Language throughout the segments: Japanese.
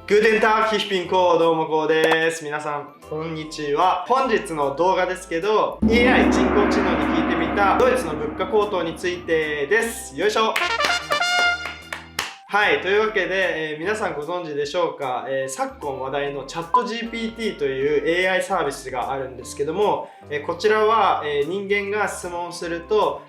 グーテンターキヒピンコーどうもこうです。皆さんこんにちは。本日の動画ですけど AI 人工知能に聞いてみたドイツの物価高騰についてです。よいしょ。はい、というわけで、皆さんご存知でしょうか、昨今話題のチャット GPT という AI サービスがあるんですけども、こちらは、人間が質問すると、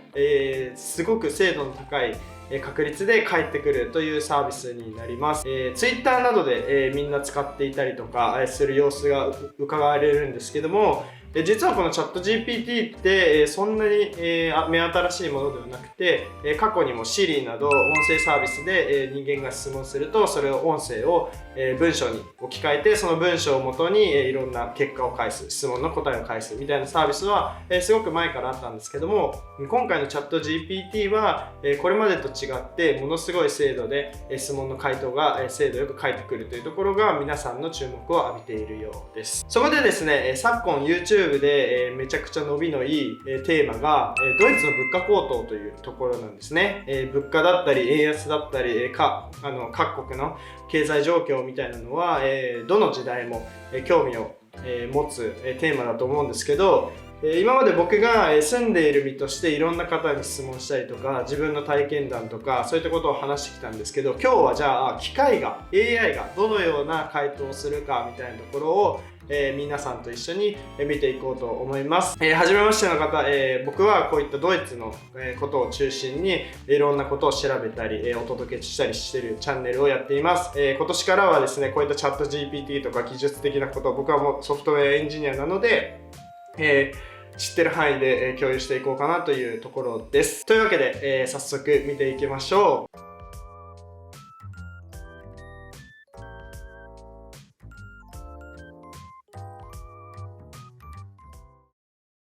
すごく精度の高い確率で返ってくるというサービスになります。Twitter などで、みんな使っていたりとかする様子が伺われるんですけども、実はこのチャット GPT ってそんなに目新しいものではなくて、過去にも Siri など音声サービスで人間が質問するとそれを音声を文章に置き換えて、その文章をもとにいろんな結果を返す、質問の答えを返すみたいなサービスはすごく前からあったんですけども、今回のチャット GPT はこれまでと違ってものすごい精度で質問の回答が精度よく返ってくるというところが皆さんの注目を浴びているようです。そこでですね、昨今 YouTubeでめちゃくちゃ伸びのいいテーマがドイツの物価高騰というところなんですね。物価だったり円安だったり各国の経済状況みたいなのはどの時代も興味を持つテーマだと思うんですけど、今まで僕が住んでいる身としていろんな方に質問したりとか自分の体験談とかそういったことを話してきたんですけど、今日はじゃあ機械が AI がどのような回答をするかみたいなところを皆さんと一緒に見ていこうと思います。はじめましての方、僕はこういったドイツのことを中心にいろんなことを調べたりお届けしたりしているチャンネルをやっています。今年からはですね、こういったチャット GPT とか技術的なことを、僕はもうソフトウェアエンジニアなので、知ってる範囲で共有していこうかなというところです。というわけで、早速見ていきましょう。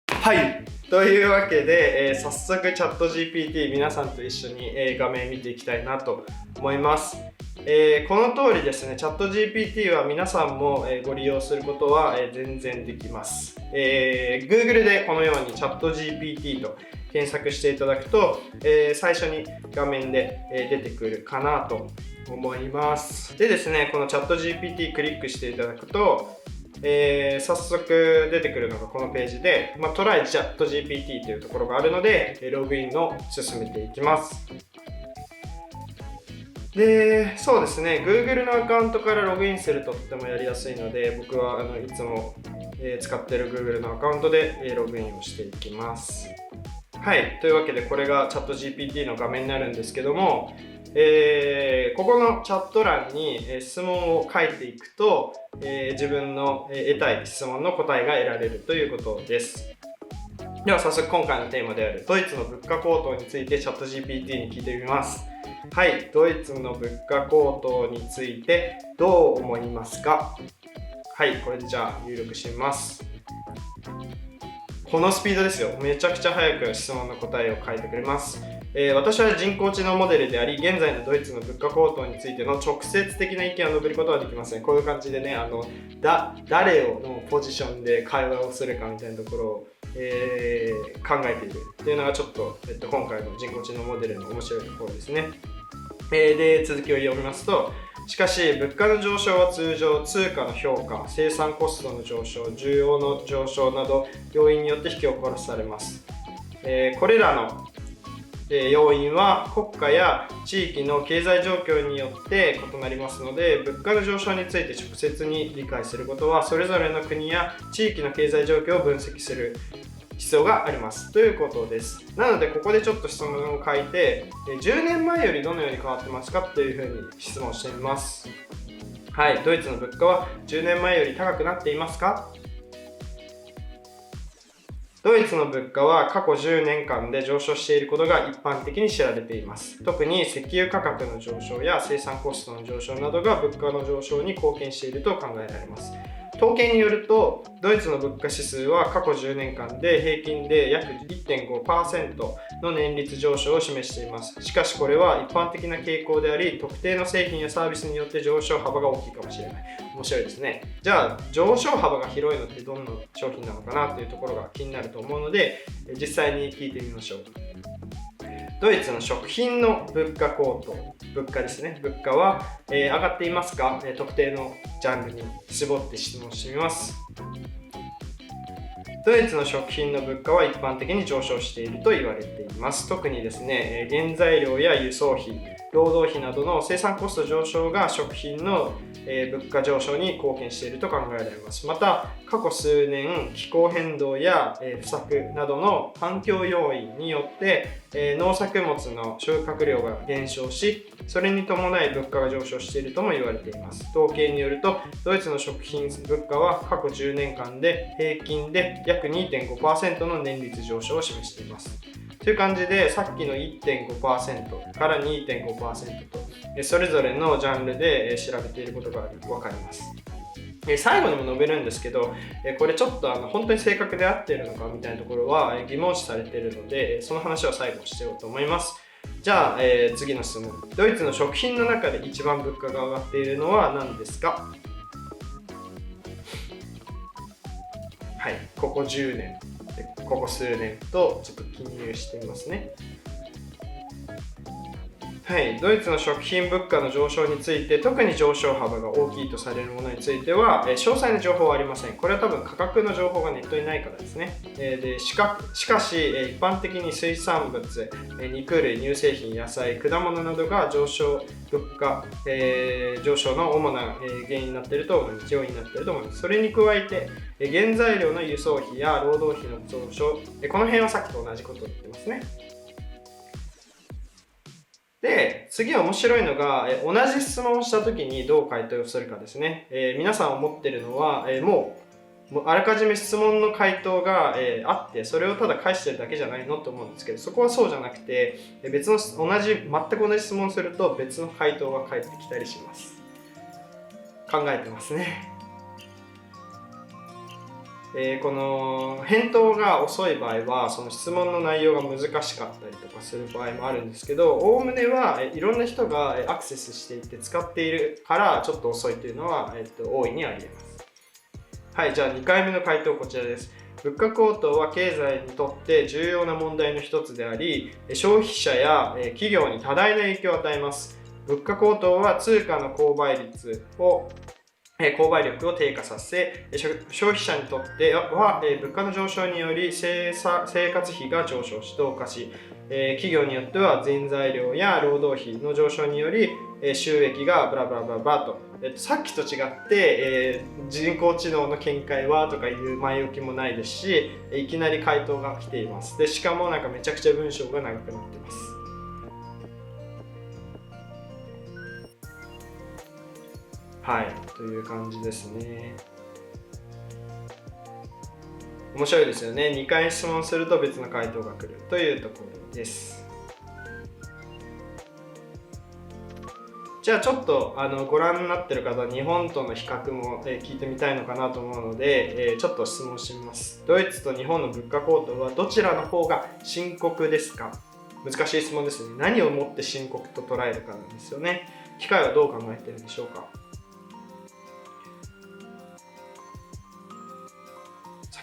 はい、というわけで、早速チャット GPT 皆さんと一緒に、画面見ていきたいなと思います。この通りですね、チャット GPT は皆さんも、ご利用することは、全然できます。Google でこのようにチャット GPT と検索していただくと、最初に画面で、出てくるかなと思います。でですね、このチャット GPT クリックしていただくと、早速出てくるのがこのページで、Try Chat GPT というところがあるので、ログインを進めていきます。で、そうですね、Google のアカウントからログインするととってもやりやすいので、僕はいつも使っている Google のアカウントでログインをしていきます。はい、というわけでこれがチャット GPT の画面になるんですけども、ここのチャット欄に質問を書いていくと、自分の得たい質問の答えが得られるということです。では早速今回のテーマであるドイツの物価高騰についてチャット GPT に聞いてみます。はい、ドイツの物価高騰についてどう思いますか？はい、これでじゃあ入力します。このスピードですよ。めちゃくちゃ早く質問の答えを書いてくれます。私は人工知能モデルであり、現在のドイツの物価高騰についての直接的な意見を述べることはできません。こういう感じでね、誰をのポジションで会話をするかみたいなところを、考えているっていうのがちょっと、今回の人工知能モデルの面白いところですね。で、続きを読みますと、しかし物価の上昇は通常通貨の評価、生産コストの上昇、需要の上昇など要因によって引き起こされます。これらの要因は国家や地域の経済状況によって異なりますので、物価の上昇について直接に理解することはそれぞれの国や地域の経済状況を分析する必要がありますということです。なのでここでちょっと質問を書いて、10年前よりどのように変わってますかというふうに質問してみます。はい、ドイツの物価は10年前より高くなっていますか？ドイツの物価は過去10年間で上昇していることが一般的に知られています。特に石油価格の上昇や生産コストの上昇などが物価の上昇に貢献していると考えられます。統計によると、ドイツの物価指数は過去10年間で平均で約 1.5% の年率上昇を示しています。しかしこれは一般的な傾向であり、特定の製品やサービスによって上昇幅が大きいかもしれない。面白いですね。じゃあ上昇幅が広いのってどんな商品なのかなというところが気になると思うので、実際に聞いてみましょう。ドイツの食品の物価高騰、物価ですね、物価は、上がっていますか？特定のジャンルに絞って質問してみます。ドイツの食品の物価は一般的に上昇していると言われています。特にですね、原材料や輸送費、労働費などの生産コスト上昇が食品の物価上昇に貢献していると考えられます。また、過去数年、気候変動や不作などの環境要因によって農作物の収穫量が減少し、それに伴い物価が上昇しているとも言われています。統計によると、ドイツの食品物価は過去10年間で平均で約 2.5% の年率上昇を示しています。という感じで、さっきの 1.5% から 2.5% とそれぞれのジャンルで調べていることが分かります。最後にも述べるんですけど、これちょっと本当に正確で合っているのかみたいなところは疑問視されているので、その話は最後してようと思います。じゃあ、次の質問。ドイツの食品の中で一番物価が上がっているのは何ですか？はい、ここ10年、ここ数年とちょっと記入してみますね。はい、ドイツの食品物価の上昇について、特に上昇幅が大きいとされるものについては、詳細な情報はありません。これは多分価格の情報がネットにないからですね。しかし、一般的に水産物、肉類、乳製品、野菜、果物などが上昇物価、上昇の主な原因になっていると思います。要因になっていると思います。それに加えて、原材料の輸送費や労働費の上昇、この辺はさっきと同じことを言ってますね。で、次面白いのが、同じ質問をした時にどう回答するかですね。皆さん思ってるのは、もうあらかじめ質問の回答が、あって、それをただ返してるだけじゃないのと思うんですけど、そこはそうじゃなくて、全く同じ質問をすると別の回答が返ってきたりします。考えてますね。この返答が遅い場合は、その質問の内容が難しかったりとかする場合もあるんですけど、おおむねはいろんな人がアクセスしていて使っているからちょっと遅いというのは、大いにあり得ます。はい、じゃあ2回目の回答こちらです。物価高騰は経済にとって重要な問題の一つであり、消費者や企業に多大な影響を与えます。物価高騰は通貨の購買力を低下させ、消費者にとっては物価の上昇により生活費が上昇し増加し、企業によっては原材料や労働費の上昇により収益がブラブラブラブラと、さっきと違って、人工知能の見解はとかいう前置きもないですし、いきなり回答が来ています。でしかもなんかめちゃくちゃ文章が長くなっています。はい、という感じですね。面白いですよね。2回質問すると別の回答が来るというところです。じゃあちょっとご覧になっている方、日本との比較も聞いてみたいのかなと思うので、ちょっと質問してみます。ドイツと日本の物価高騰はどちらの方が深刻ですか？難しい質問ですね。何をもって深刻と捉えるかなんですよね。機械はどう考えているんでしょうか？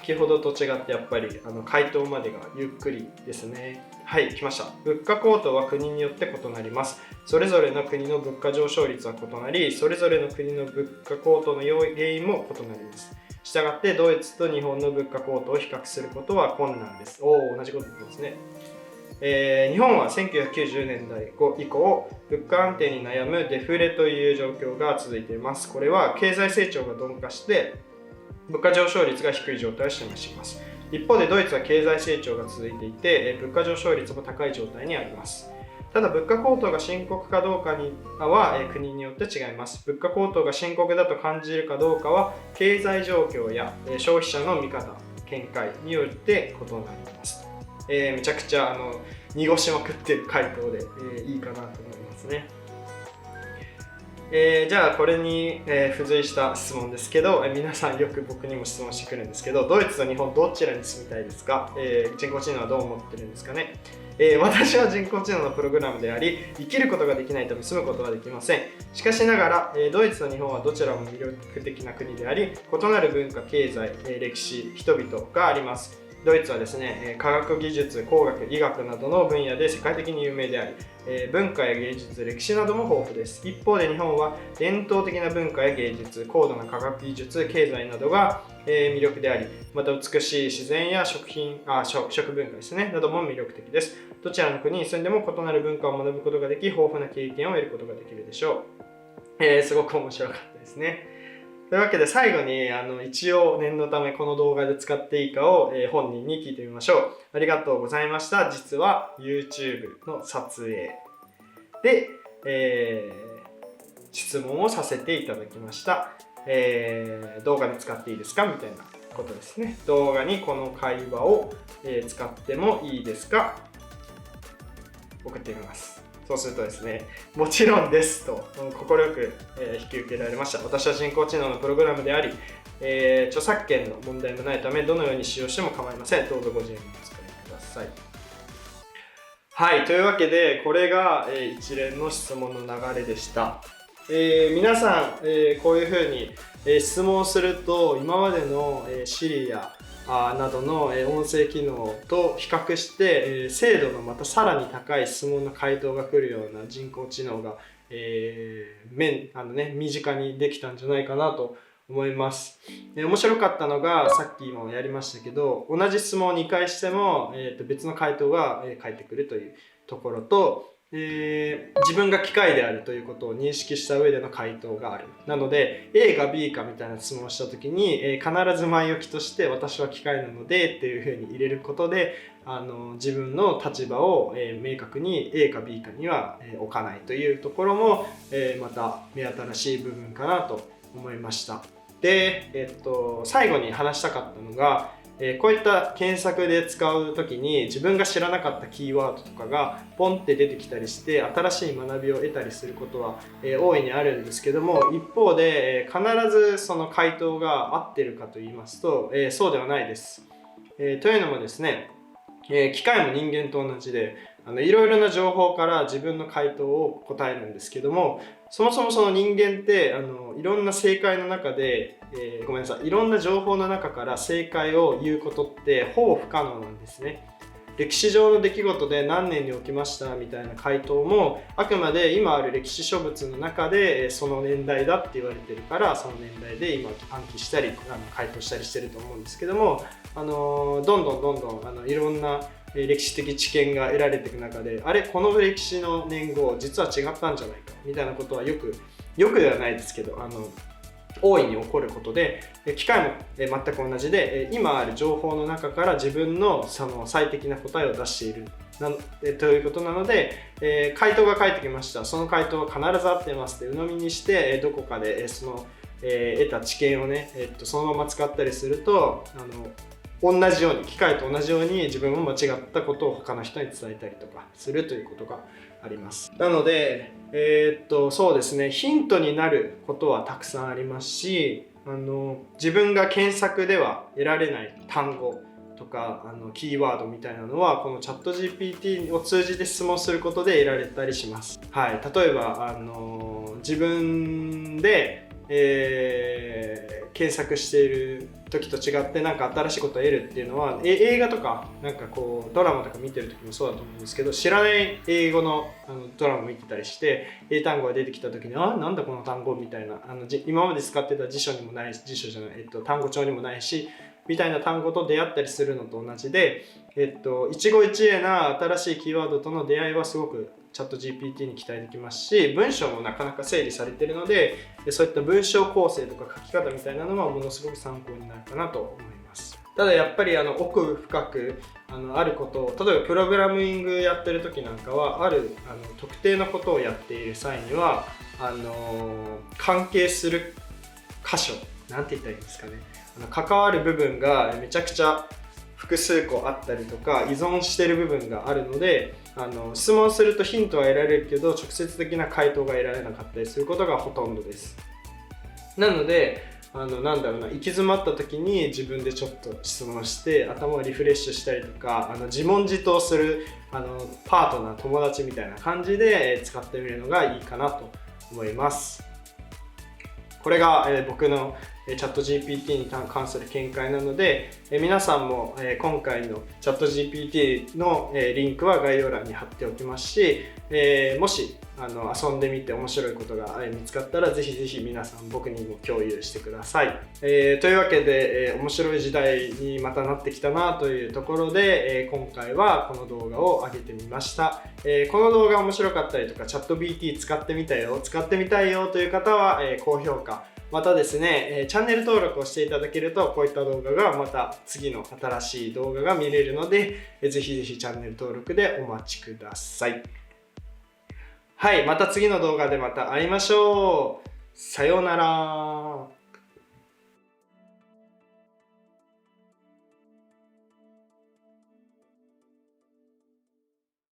先ほどと違ってやっぱり回答までがゆっくりですね。はい、来ました。物価高騰は国によって異なります。それぞれの国の物価上昇率は異なり、それぞれの国の物価高騰の原因も異なります。したがってドイツと日本の物価高騰を比較することは困難です。同じことですね。日本は1990年代以降、物価安定に悩むデフレという状況が続いています。これは経済成長が鈍化して物価上昇率が低い状態を示します。一方でドイツは経済成長が続いていて、物価上昇率も高い状態にあります。ただ物価高騰が深刻かどうかは国によって違います。物価高騰が深刻だと感じるかどうかは経済状況や消費者の見方、見解によって異なります。めちゃくちゃ濁しまくってる回答で、いいかなと思いますね。じゃあこれに、付随した質問ですけど、皆さんよく僕にも質問してくるんですけど、ドイツと日本どちらに住みたいですか？人工知能はどう思ってるんですかね？私は人工知能のプログラムであり、生きることができないと住むことはできません。しかしながら、ドイツと日本はどちらも魅力的な国であり、異なる文化、経済、歴史、人々があります。ドイツはですね、科学技術、工学、医学などの分野で世界的に有名であり、文化や芸術、歴史なども豊富です。一方で日本は伝統的な文化や芸術、高度な科学技術、経済などが魅力であり、また美しい自然や食文化ですね、なども魅力的です。どちらの国に住んでも異なる文化を学ぶことができ、豊富な経験を得ることができるでしょう。すごく面白かったですね。というわけで最後に一応念のためこの動画で使っていいかを、本人に聞いてみましょう。ありがとうございました。実は YouTube の撮影で、質問をさせていただきました。動画で使っていいですかみたいなことですね。動画にこの会話を、使ってもいいですか送ってみます。そうするとですね、もちろんですと快く引き受けられました。私は人工知能のプログラムであり、著作権の問題もないため、どのように使用しても構いません。どうぞご自由にお使いください。はい、というわけで、これが一連の質問の流れでした。皆さん、こういうふうに質問すると、今までの Siri やなどの音声機能と比較して精度のまたさらに高い質問の回答が来るような人工知能が身近にできたんじゃないかなと思います。面白かったのが、さっきもやりましたけど、同じ質問を2回しても別の回答が返ってくるというところと、自分が機械であるということを認識した上での回答がある。なので A か B かみたいな質問をした時に、必ず前置きとして私は機械なのでっていうふうに入れることで自分の立場を、明確に A か B かには、置かないというところも、また目新しい部分かなと思いました。で、最後に話したかったのが、こういった検索で使う時に自分が知らなかったキーワードとかがポンって出てきたりして新しい学びを得たりすることは大いにあるんですけども、一方で必ずその回答が合ってるかと言いますとそうではないです。というのもですね、機械も人間と同じでいろいろな情報から自分の回答を答えるんですけども、そもそもその人間っていろんな正解の中で、いろんな情報の中から正解を言うことってほぼ不可能なんですね。歴史上の出来事で何年に起きましたみたいな回答もあくまで今ある歴史書物の中でその年代だって言われてるから、その年代で今暗記したり回答したりしてると思うんですけども、どんどんいろんな歴史的知見が得られていく中で、あれこの歴史の年号実は違ったんじゃないかみたいなことはよくではないですけど大いに起こることで、機械も全く同じで今ある情報の中から自分のその最適な答えを出しているということなので、回答が返ってきました。その回答は必ず合ってますって鵜呑みにしてどこかでその得た知見をねそのまま使ったりすると同じように機械と同じように自分も間違ったことを他の人に伝えたりとかするということがあります。なのでそうですね、ヒントになることはたくさんありますし自分が検索では得られない単語とかキーワードみたいなのはこのチャット GPT を通じて質問することで得られたりします。はい、例えば自分で検索している時と違ってなんか新しいことを得るっていうのは映画とかなんかこうドラマとか見てる時もそうだと思うんですけど、知らない英語のドラマ見てたりして英単語が出てきた時になんだこの単語みたいな今まで使ってた単語帳にもないしみたいな単語と出会ったりするのと同じで、一期一会な新しいキーワードとの出会いはすごくチャット GPT に期待できますし、文章もなかなか整理されているのでそういった文章構成とか書き方みたいなのはものすごく参考になるかなと思います。ただやっぱり奥深くあることを、例えばプログラミングやってる時なんかは特定のことをやっている際には関係する箇所なんて言ったらいいんですかね、関わる部分がめちゃくちゃ複数個あったりとか依存している部分があるので質問するとヒントは得られるけど直接的な回答が得られなかったりすることがほとんどです。なので行き詰まった時に自分でちょっと質問して頭をリフレッシュしたりとか自問自答するパートナー友達みたいな感じで使ってみるのがいいかなと思います。これが、僕の、チャット GPT に関する見解なので、皆さんも今回のチャット GPT のリンクは概要欄に貼っておきますし、もし遊んでみて面白いことが見つかったらぜひぜひ皆さん僕にも共有してください。というわけで、面白い時代にまたなってきたなというところで、今回はこの動画を上げてみました。この動画面白かったりとかチャット BT 使ってみたよ、使ってみたいよという方は、高評価またですね、チャンネル登録をしていただけるとこういった動画がまた次の新しい動画が見れるので、ぜひぜひチャンネル登録でお待ちください。はい、また次の動画でまた会いましょう。さようなら。